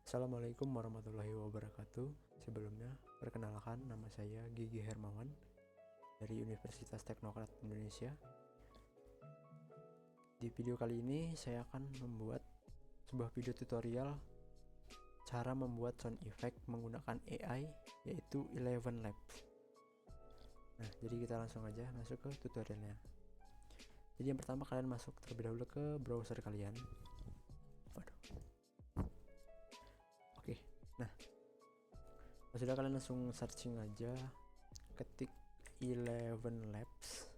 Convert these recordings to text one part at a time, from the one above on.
Assalamualaikum warahmatullahi wabarakatuh. Sebelumnya, perkenalkan nama saya Gigi Hermawan dari Universitas Teknokrat Indonesia. Di video kali ini saya akan membuat sebuah video tutorial cara membuat sound effect menggunakan AI, yaitu Eleven Labs. Nah, jadi kita langsung aja masuk ke tutorialnya. Jadi yang pertama, kalian masuk terlebih dahulu ke browser kalian. Oke, nah sudah, kalian langsung searching aja, ketik Eleven Labs.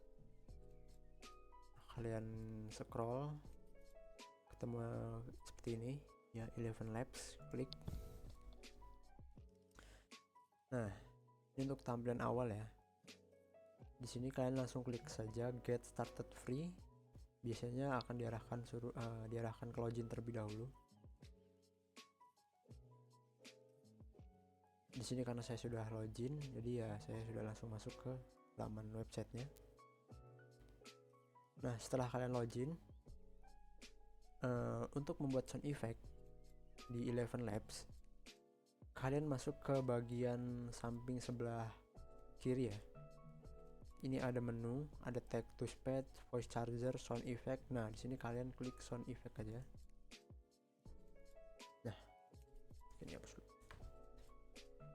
Kalian scroll, ketemu seperti ini ya, Eleven Labs, klik. Nah, ini untuk tampilan awal ya. Di sini kalian langsung klik saja Get Started Free. Biasanya akan diarahkan ke login terlebih dahulu. Di sini karena saya sudah login, jadi ya saya sudah langsung masuk ke laman websitenya. Nah, setelah kalian login, untuk membuat sound effect di Eleven Labs, kalian masuk ke bagian samping sebelah kiri ya. Ini ada menu, ada tag touchpad, voice charger, sound effect. Nah, di sini kalian klik sound effect aja. Nah, ini hapus dulu.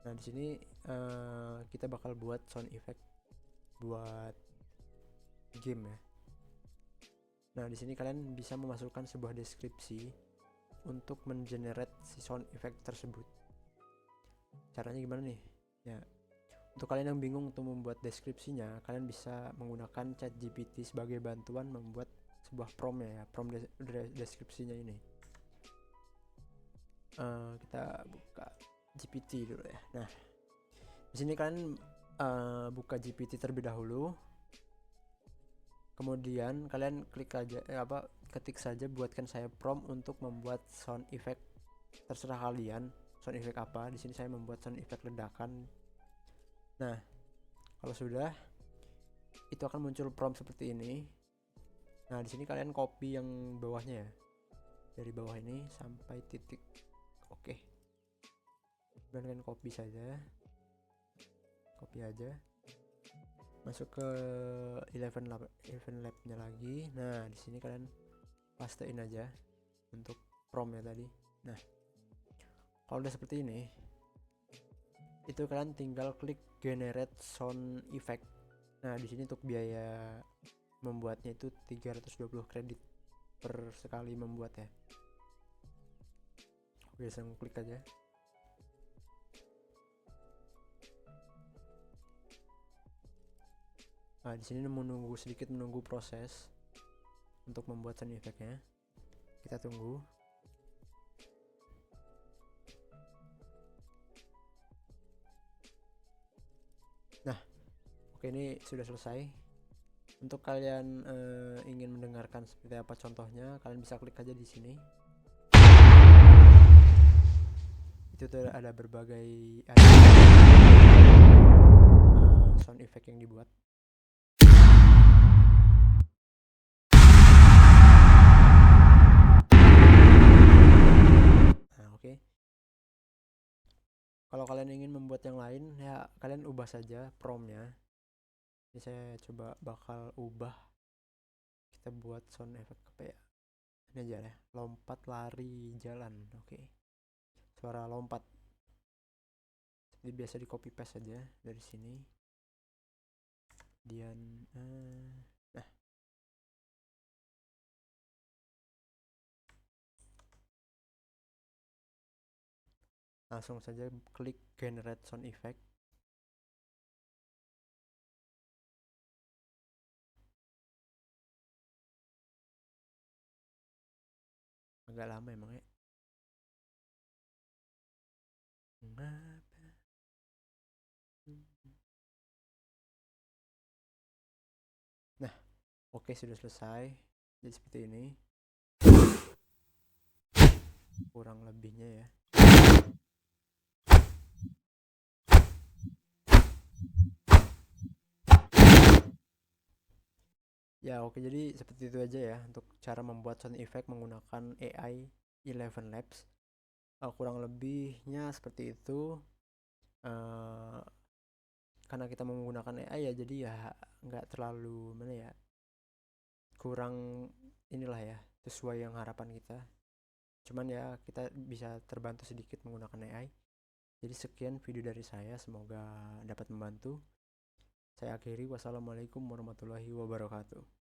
Nah, di sini kita bakal buat sound effect buat game ya. Nah, di sini kalian bisa memasukkan sebuah deskripsi untuk mengenerate si sound effect tersebut. Caranya gimana nih? Ya, untuk kalian yang bingung untuk membuat deskripsinya, kalian bisa menggunakan ChatGPT sebagai bantuan membuat sebuah prompt ya, prompt deskripsinya ini. Kita buka GPT dulu ya. Nah, di sini kalian buka GPT terlebih dahulu. Kemudian kalian klik aja ketik saja, buatkan saya prompt untuk membuat sound effect. Terserah kalian sound effect apa. Di sini saya membuat sound effect ledakan. Nah, kalau sudah, itu akan muncul prompt seperti ini. Nah, di sini kalian copy yang bawahnya ya. Dari bawah ini sampai titik. Oke. Dan kalian copy saja. Copy aja. Masuk ke Eleven Lab-nya lagi. Nah, di sini kalian pastein aja untuk prompt-nya tadi. Nah, kalau udah seperti ini, itu kalian tinggal klik generate sound effect. Nah, di sini untuk biaya membuatnya itu 320 kredit per sekali membuat ya. Oke, langsung klik aja. Nah, di sini menunggu proses untuk membuat sound effect-nya. Kita tunggu. Nah, oke, ini sudah selesai. Untuk kalian ingin mendengarkan seperti apa contohnya, kalian bisa klik aja di sini. Itu tuh ada berbagai sound effect yang dibuat. Nah, oke. Kalau kalian ingin membuat yang lain, ya kalian ubah saja prompt-nya. Ini saya coba bakal ubah. Kita buat sound effect apa ya? Ini aja ya, lompat, lari, jalan. Oke. Suara lompat. Seperti biasa, di copy paste saja dari sini. Kemudian nah, langsung saja klik generate sound effect. Agak lama emang ya. Nah, oke, sudah selesai. Jadi seperti ini kurang lebihnya ya. Ya, oke, jadi seperti itu aja ya untuk cara membuat sound effect menggunakan AI Eleven Labs. kurang lebihnya seperti itu. uh, karena kita menggunakan AI ya, jadi ya nggak terlalu mana ya, kurang inilah ya, sesuai yang harapan kita. Cuman ya kita bisa terbantu sedikit menggunakan AI. Jadi sekian video dari saya, semoga dapat membantu. Saya akhiri, wassalamualaikum warahmatullahi wabarakatuh.